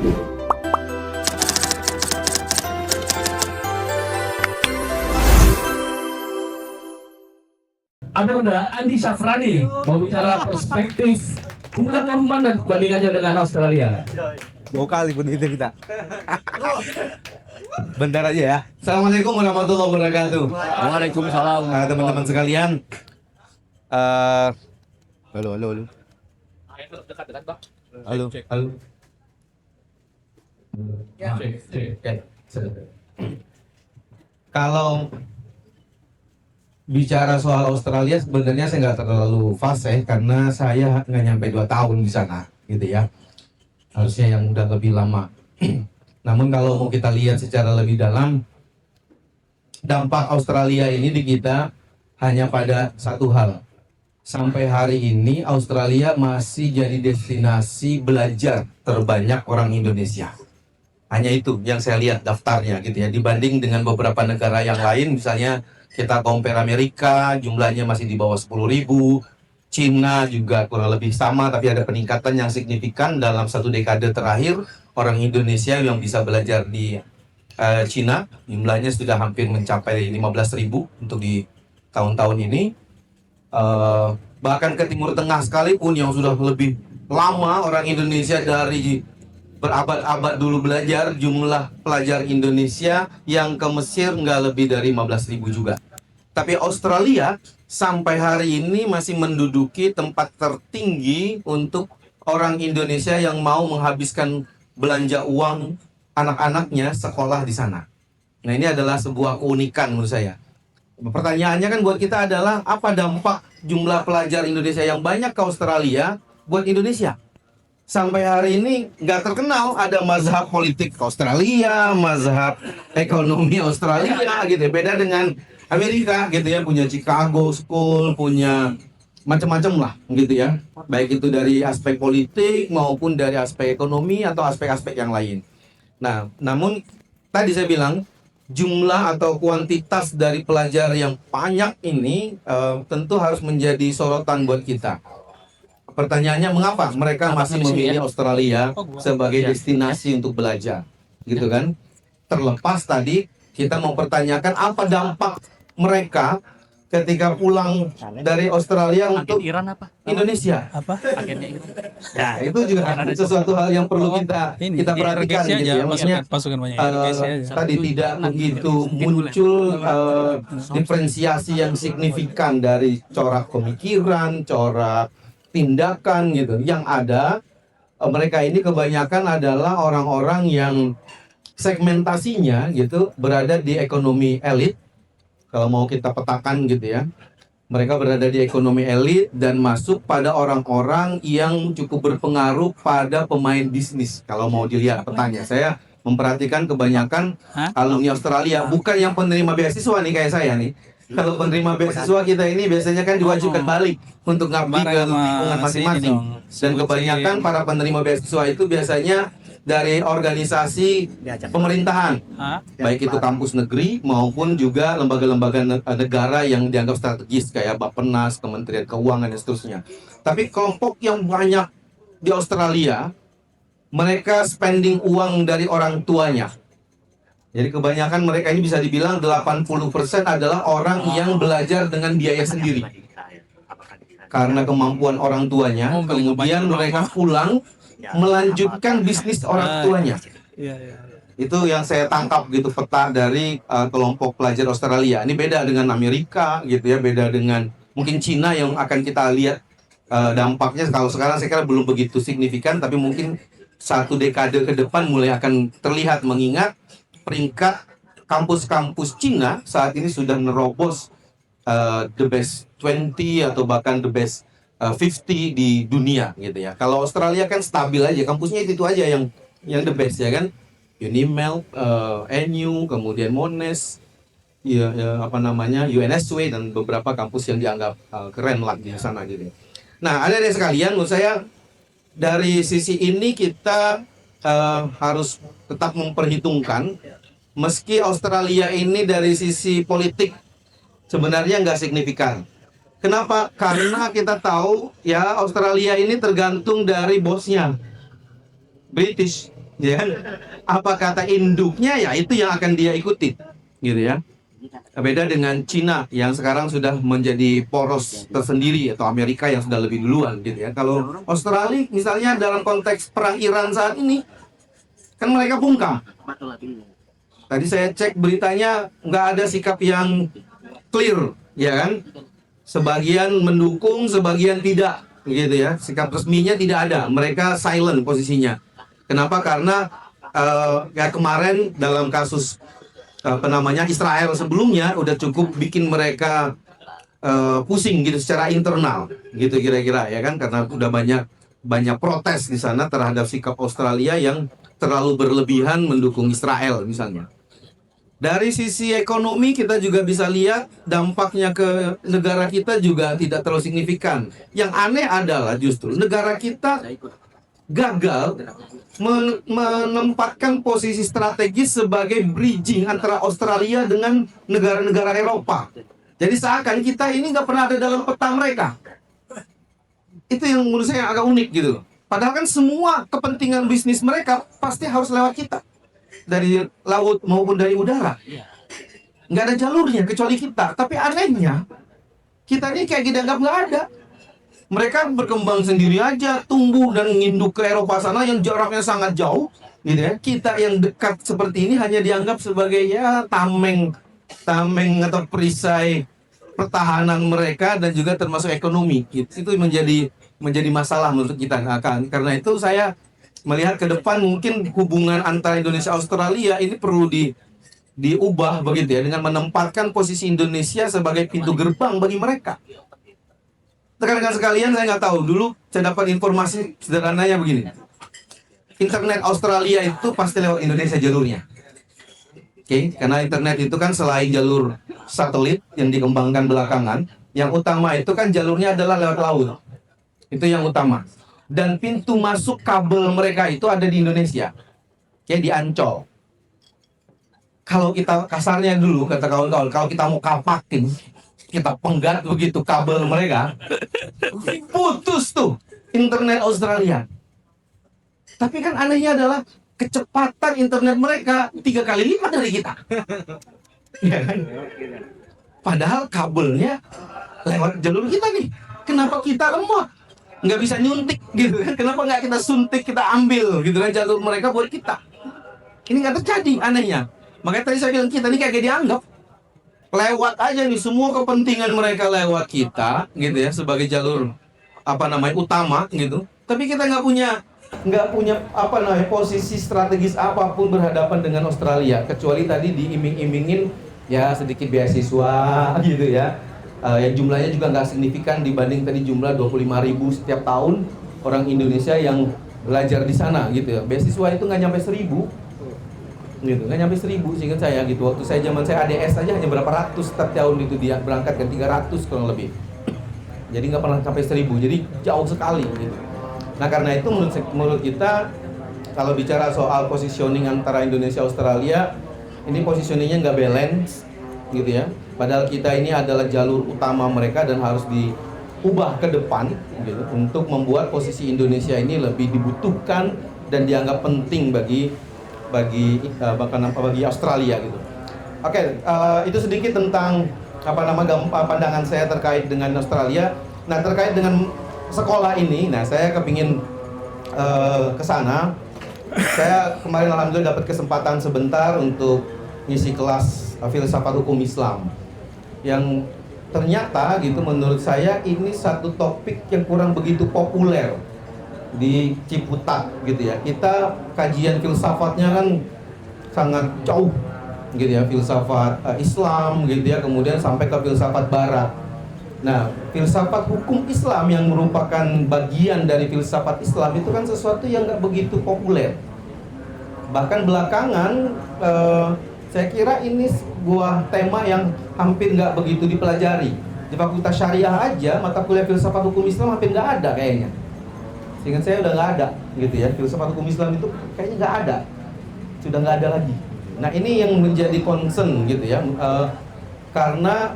Ada Andi Syafrani mau bicara perspektif hubungan dan bandingannya dengan Australia. 2 kali pun itu kita. Bentar aja ya. Assalamualaikum warahmatullahi wabarakatuh. Waalaikumsalam. Teman-teman sekalian. Halo. Dekat, Pak. Halo. Kalau bicara soal Australia sebenarnya saya nggak terlalu fasih karena saya nggak nyampe 2 tahun di sana, gitu ya. Harusnya yang udah lebih lama. Namun kalau mau kita lihat secara lebih dalam, dampak Australia ini di kita hanya pada satu hal. Sampai hari ini Australia masih jadi destinasi belajar terbanyak orang Indonesia. Hanya itu yang saya lihat daftarnya gitu ya. Dibanding dengan beberapa negara yang lain, misalnya kita compare Amerika, jumlahnya masih di bawah 10.000. Cina juga kurang lebih sama, tapi ada peningkatan yang signifikan dalam 1 dekade terakhir. Orang Indonesia yang bisa belajar di Cina, jumlahnya sudah hampir mencapai 15.000 untuk di tahun-tahun ini. Bahkan ke Timur Tengah sekalipun yang sudah lebih lama orang Indonesia dari berabad-abad dulu belajar, jumlah pelajar Indonesia yang ke Mesir nggak lebih dari 15.000 juga. Tapi Australia sampai hari ini masih menduduki tempat tertinggi untuk orang Indonesia yang mau menghabiskan belanja uang anak-anaknya sekolah di sana. Nah, ini adalah sebuah keunikan menurut saya. Pertanyaannya kan buat kita adalah apa dampak jumlah pelajar Indonesia yang banyak ke Australia buat Indonesia? Sampai hari ini nggak terkenal ada mazhab politik Australia, mazhab ekonomi Australia gitu ya. Beda dengan Amerika gitu ya, punya Chicago School, punya macam-macam lah gitu ya. Baik itu dari aspek politik maupun dari aspek ekonomi atau aspek-aspek yang lain. Nah, namun tadi saya bilang jumlah atau kuantitas dari pelajar yang banyak ini tentu harus menjadi sorotan buat kita. Pertanyaannya mengapa mereka masih memilih Australia sebagai destinasi untuk belajar, gitu kan? Terlepas tadi kita mempertanyakan apa dampak mereka ketika pulang dari Australia untuk Iran apa? Indonesia. Apa? Agennya Iran. Ya, itu juga sesuatu hal yang perlu kita perhatikan gitu ya. Maksudnya tadi tidak begitu muncul diferensiasi yang signifikan dari corak pemikiran, corak tindakan gitu. Yang ada mereka ini kebanyakan adalah orang-orang yang segmentasinya gitu berada di ekonomi elit. Kalau mau kita petakan gitu ya, mereka berada di ekonomi elit dan masuk pada orang-orang yang cukup berpengaruh pada pemain bisnis. Kalau mau dilihat petanya, saya memperhatikan kebanyakan alumni Australia, bukan yang penerima beasiswa nih kayak saya nih. Kalau penerima beasiswa kita ini biasanya kan diwajibkan balik untuk ngabdi ke lingkungan masing-masing. Dan kebanyakan para penerima beasiswa itu biasanya dari organisasi pemerintahan, baik itu kampus negeri maupun juga lembaga-lembaga negara yang dianggap strategis kayak Bappenas, Kementerian Keuangan dan seterusnya. Tapi kelompok yang banyak di Australia, mereka spending uang dari orang tuanya. Jadi kebanyakan mereka ini bisa dibilang 80% adalah orang yang belajar dengan biaya sendiri. Karena kemampuan orang tuanya, kemudian mereka pulang melanjutkan bisnis orang tuanya. Itu yang saya tangkap gitu peta dari kelompok pelajar Australia. Ini beda dengan Amerika gitu ya, beda dengan mungkin Cina yang akan kita lihat dampaknya. Kalau sekarang saya kira belum begitu signifikan, tapi mungkin 1 dekade ke depan mulai akan terlihat, mengingat peringkat kampus-kampus Cina saat ini sudah nerobos the best 20 atau bahkan the best 50 di dunia gitu ya. Kalau Australia kan stabil aja, kampusnya itu aja yang the best ya kan. Unimel, NU, kemudian Monash, UNSW dan beberapa kampus yang dianggap keren lah di sana gitu. Nah, ada sekalian, menurut saya dari sisi ini kita harus tetap memperhitungkan, meski Australia ini dari sisi politik sebenarnya nggak signifikan. Kenapa? Karena kita tahu ya Australia ini tergantung dari bosnya. British, ya kan? Apa kata induknya ya itu yang akan dia ikuti, gitu ya. Beda dengan Cina yang sekarang sudah menjadi poros tersendiri atau Amerika yang sudah lebih duluan, gitu ya. Kalau Australia misalnya dalam konteks perang Iran saat ini, kan mereka bungkam. Tadi saya cek beritanya nggak ada sikap yang clear, ya kan? Sebagian mendukung, sebagian tidak, gitu ya. Sikap resminya tidak ada. Mereka silent posisinya. Kenapa? Karena ya kemarin dalam kasus Israel sebelumnya udah cukup bikin mereka pusing gitu secara internal, gitu kira-kira ya kan? Karena udah banyak protes di sana terhadap sikap Australia yang terlalu berlebihan mendukung Israel misalnya. Dari sisi ekonomi kita juga bisa lihat dampaknya ke negara kita juga tidak terlalu signifikan. Yang aneh adalah justru negara kita gagal menempatkan posisi strategis sebagai bridging antara Australia dengan negara-negara Eropa. Jadi seakan kita ini nggak pernah ada dalam peta mereka. Itu yang menurut saya agak unik gitu. Padahal kan semua kepentingan bisnis mereka pasti harus lewat kita. Dari laut maupun dari udara. Nggak ada jalurnya kecuali kita. Tapi anehnya, kita ini kayak dianggap nggak ada. Mereka berkembang sendiri aja, tumbuh dan nginduk ke Eropa sana yang jaraknya sangat jauh, gitu ya. Kita yang dekat seperti ini hanya dianggap sebagai ya tameng atau perisai pertahanan mereka dan juga termasuk ekonomi. Gitu. Itu menjadi masalah menurut kita. Karena itu saya melihat ke depan mungkin hubungan antara Indonesia Australia ini perlu diubah begitu ya, dengan menempatkan posisi Indonesia sebagai pintu gerbang bagi mereka. Rekan-rekan sekalian, saya nggak tahu, dulu saya dapat informasi sederhananya begini. Internet Australia itu pasti lewat Indonesia jalurnya. Oke, karena internet itu kan selain jalur satelit yang dikembangkan belakangan, yang utama itu kan jalurnya adalah lewat laut. Itu yang utama. Dan pintu masuk kabel mereka itu ada di Indonesia. Kayak di Ancol. Kalau kita kasarnya dulu, kata kawan-kawan, kalau kita mau kapakin, kita penggat begitu kabel mereka, putus tuh internet Australia. Tapi kan anehnya adalah kecepatan internet mereka 3 kali lipat dari kita. Ya kan? Padahal kabelnya lewat jalur kita nih. Kenapa kita lemot? Nggak bisa nyuntik gitu kan? Kenapa nggak kita suntik, kita ambil gitu kan jalur mereka buat kita? Ini nggak terjadi anehnya. Makanya tadi saya bilang kita ini kayak dianggap lewat aja nih, semua kepentingan mereka lewat kita gitu ya, sebagai jalur utama gitu. Tapi kita nggak punya posisi strategis apapun berhadapan dengan Australia, kecuali tadi diiming-imingin ya sedikit beasiswa gitu ya. Yang jumlahnya juga nggak signifikan dibanding tadi jumlah 25.000 setiap tahun orang Indonesia yang belajar di sana gitu ya. Beasiswa itu nggak nyampe 1.000 gitu, nggak nyampe 1.000 seingat saya gitu. Waktu saya ADS aja hanya berapa ratus setiap tahun itu dia berangkat ke 300 kurang lebih. Jadi nggak pernah sampai 1.000, jadi jauh sekali gitu. Nah karena itu menurut kita kalau bicara soal positioning antara Indonesia Australia, ini positioningnya nggak balance gitu ya. Padahal kita ini adalah jalur utama mereka dan harus diubah ke depan gitu, untuk membuat posisi Indonesia ini lebih dibutuhkan dan dianggap penting bagi Australia gitu. Oke, itu sedikit tentang pandangan saya terkait dengan Australia. Nah terkait dengan sekolah ini, saya kepingin ke sana. Saya kemarin alhamdulillah dapat kesempatan sebentar untuk ngisi kelas filsafat hukum Islam. Yang ternyata gitu menurut saya ini satu topik yang kurang begitu populer di Ciputat gitu ya. Kita kajian filsafatnya kan sangat jauh gitu ya, filsafat Islam gitu ya, kemudian sampai ke filsafat Barat. Nah, filsafat hukum Islam yang merupakan bagian dari filsafat Islam itu kan sesuatu yang nggak begitu populer. Bahkan belakangan saya kira ini sebuah tema yang hampir nggak begitu dipelajari. Di Fakultas Syariah aja mata kuliah filsafat hukum Islam hampir nggak ada kayaknya. Seingat saya udah nggak ada gitu ya, filsafat hukum Islam itu kayaknya nggak ada, sudah nggak ada lagi. Nah ini yang menjadi concern gitu ya, karena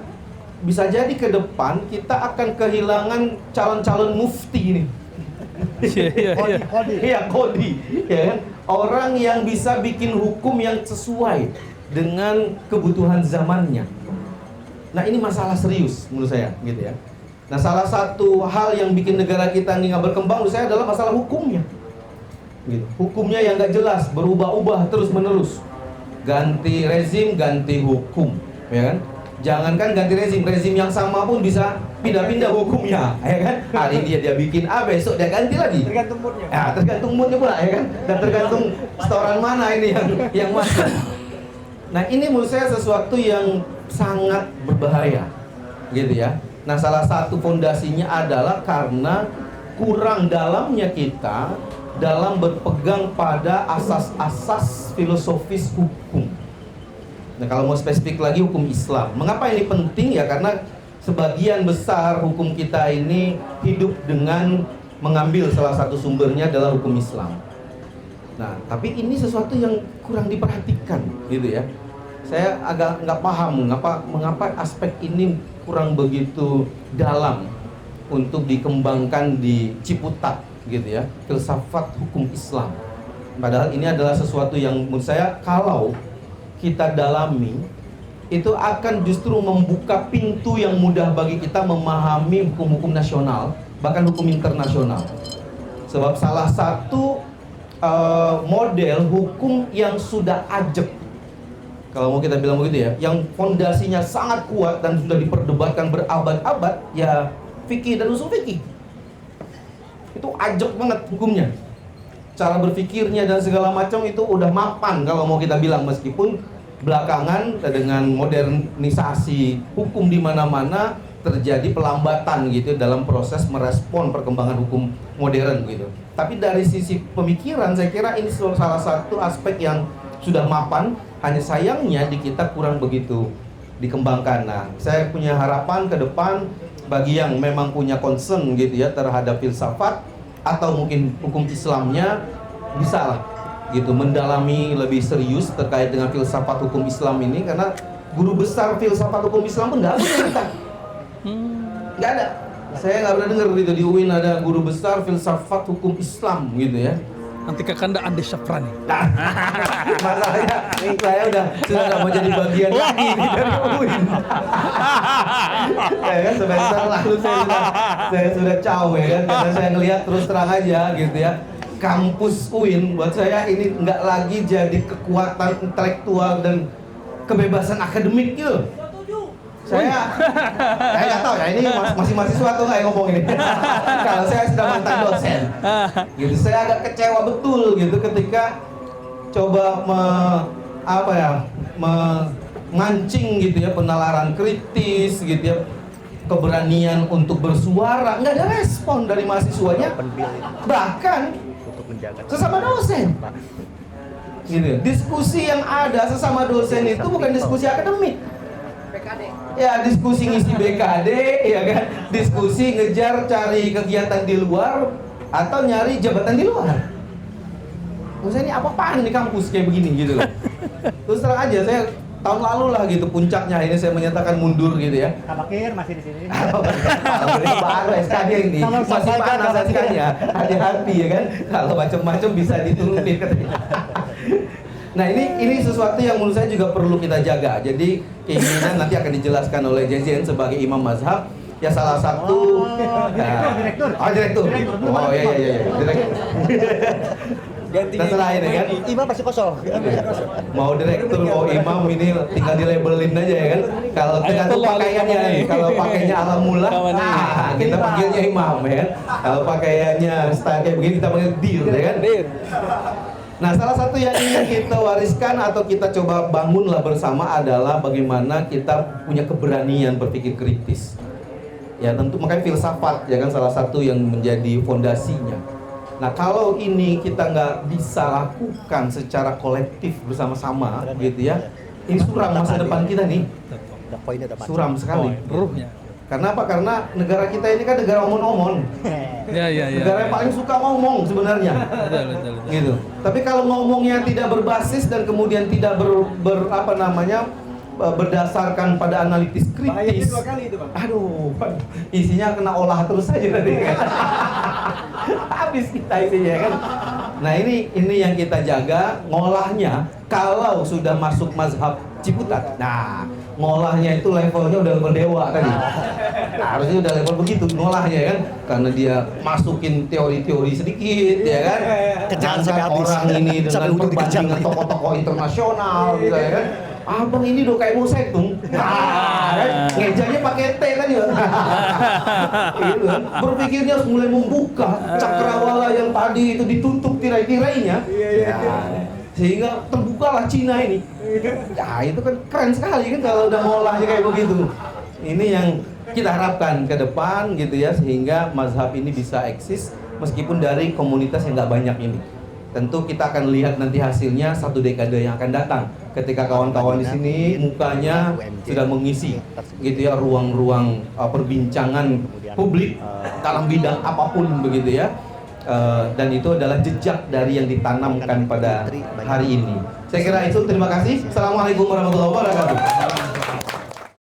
bisa jadi ke depan kita akan kehilangan calon-calon mufti ini. Iya, kodi, ya kan? Orang yang bisa bikin hukum yang sesuai dengan kebutuhan zamannya. Nah, ini masalah serius menurut saya, gitu ya. Nah, salah satu hal yang bikin negara kita ini nggak berkembang menurut saya adalah masalah hukumnya. Gitu. Hukumnya yang nggak jelas, berubah-ubah terus-menerus. Ganti rezim, ganti hukum, ya kan? Jangankan ganti rezim, rezim yang sama pun bisa pindah-pindah hukumnya, ya kan? Hari ini dia bikin A, besok dia ganti lagi. Tergantung moodnya. Ya, tergantung moodnya pula, ya kan? Dan tergantung setoran mana ini yang masuk. Nah, ini menurut saya sesuatu yang sangat berbahaya, gitu ya. Nah, salah satu fondasinya adalah karena kurang dalamnya kita dalam berpegang pada asas-asas filosofis hukum. Nah, kalau mau spesifik lagi hukum Islam. Mengapa ini penting ya? Karena sebagian besar hukum kita ini hidup dengan mengambil salah satu sumbernya adalah hukum Islam. Nah, tapi ini sesuatu yang kurang diperhatikan, gitu ya. Saya agak nggak paham mengapa aspek ini kurang begitu dalam untuk dikembangkan di Ciputat, gitu ya, filsafat hukum Islam. Padahal ini adalah sesuatu yang menurut saya kalau kita dalami itu akan justru membuka pintu yang mudah bagi kita memahami hukum-hukum nasional, bahkan hukum internasional. Sebab salah satu model hukum yang sudah ajeb, kalau mau kita bilang begitu ya, yang fondasinya sangat kuat dan sudah diperdebatkan berabad-abad, ya fikih dan usul fikih. Itu ajak banget hukumnya. Cara berpikirnya dan segala macam itu udah mapan kalau mau kita bilang, meskipun belakangan dengan modernisasi hukum di mana-mana terjadi pelambatan gitu dalam proses merespon perkembangan hukum modern gitu. Tapi dari sisi pemikiran saya kira ini salah satu aspek yang sudah mapan, hanya sayangnya di kita kurang begitu dikembangkan. Nah, saya punya harapan ke depan bagi yang memang punya concern gitu ya terhadap filsafat atau mungkin hukum Islamnya, bisa lah gitu mendalami lebih serius terkait dengan filsafat hukum Islam ini, karena guru besar filsafat hukum Islam pun nggak ada kita. Nggak ada. Saya nggak pernah dengar gitu di UIN ada guru besar filsafat hukum Islam gitu ya. Nanti Kakanda Andi Syafrani. Nah, masalahnya saya sudah nggak mau jadi bagian lagi nih dari UIN. Ya kan, semester lalu saya sudah cawe kan, karena saya ngelihat terus terang aja gitu ya, kampus UIN buat saya ini nggak lagi jadi kekuatan intelektual dan kebebasan akademik gitu. Saya nggak tahu ya, ini masih mahasiswa atau nggak yang ngomong ini. Kalau saya sudah mantan dosen, gitu, saya agak kecewa betul gitu ketika coba mancing gitu ya penalaran kritis gitu ya, keberanian untuk bersuara, nggak ada respon dari mahasiswanya, bahkan sesama dosen. Gitu. Diskusi yang ada sesama dosen itu bukan diskusi akademik. Ya, diskusi ngisi BKD, ya kan? Diskusi ngejar cari kegiatan di luar atau nyari jabatan di luar. Maksudnya ini apa-apaan di kampus kayak begini gitu loh. Terus terang aja, saya tahun lalu lah gitu puncaknya ini saya menyatakan mundur gitu ya. Kabakir masih di sini. Baru SKD ini masih panas SK-nya. Hati-hati ya kan. Kalau macam-macam bisa diturunin katanya. Nah, ini sesuatu yang menurut saya juga perlu kita jaga. Jadi keinginan nanti akan dijelaskan oleh JZN sebagai imam mazhab. Ya salah satu direktur. Direktur. Oh iya direktur. Terserah ini kan. Imam masih kosong. Mau direktur mau imam ini tinggal dilabelin aja ya kan. Kalau tergantung pakaiannya nih. Kalau pakainya ala mula, kita panggilnya imam ya kan. Kalau pakaiannya style kayak begini kita panggil dir ya kan. Nah, salah satu yang ingin kita wariskan atau kita coba bangunlah bersama adalah bagaimana kita punya keberanian berpikir kritis. Ya tentu makanya filsafat ya kan salah satu yang menjadi fondasinya. Nah, kalau ini kita nggak bisa lakukan secara kolektif bersama-sama gitu ya, ini suram masa depan kita nih. Suram sekali. Ruhnya. Karena apa? Karena negara kita ini kan negara omon-omon. Ya. Negara yang paling suka ngomong sebenarnya. Betul. Gitu. Tapi kalau ngomongnya tidak berbasis dan kemudian tidak berdasarkan pada analitis kritis. Aduh, isinya kena olah terus saja tadi kan. Habis kita isinya kan. Nah ini yang kita jaga ngolahnya. Kalau sudah masuk mazhab Ciputat, nah ngolahnya itu levelnya udah level dewa tadi. Nah, harusnya udah level begitu ngolahnya kan, karena dia masukin teori-teori sedikit ya kan. Kejar sampai habis. Orang ini Sampai dengan ujung dikejar. perbandingan tokoh-tokoh internasional gitu ya kan. Abang ini udah kayak musetum. Nah, kan? Ngejanya pakai T tadi ya. Gitu kan. Berpikirnya harus mulai membuka cakrawala yang tadi itu ditutup tirai-tirainya. Nah, sehingga terbukalah Cina ini. Ya itu kan keren sekali kan kalau udah ngolahnya kayak begitu. Ini yang kita harapkan ke depan gitu ya, sehingga mazhab ini bisa eksis meskipun dari komunitas yang nggak banyak ini. Tentu kita akan lihat nanti hasilnya 1 dekade yang akan datang ketika kawan-kawan di sini mukanya sudah mengisi gitu ya ruang-ruang perbincangan publik dalam bidang apapun begitu ya. Dan itu adalah jejak dari yang ditanamkan pada hari ini. Saya kira itu, terima kasih. Assalamualaikum warahmatullahi wabarakatuh.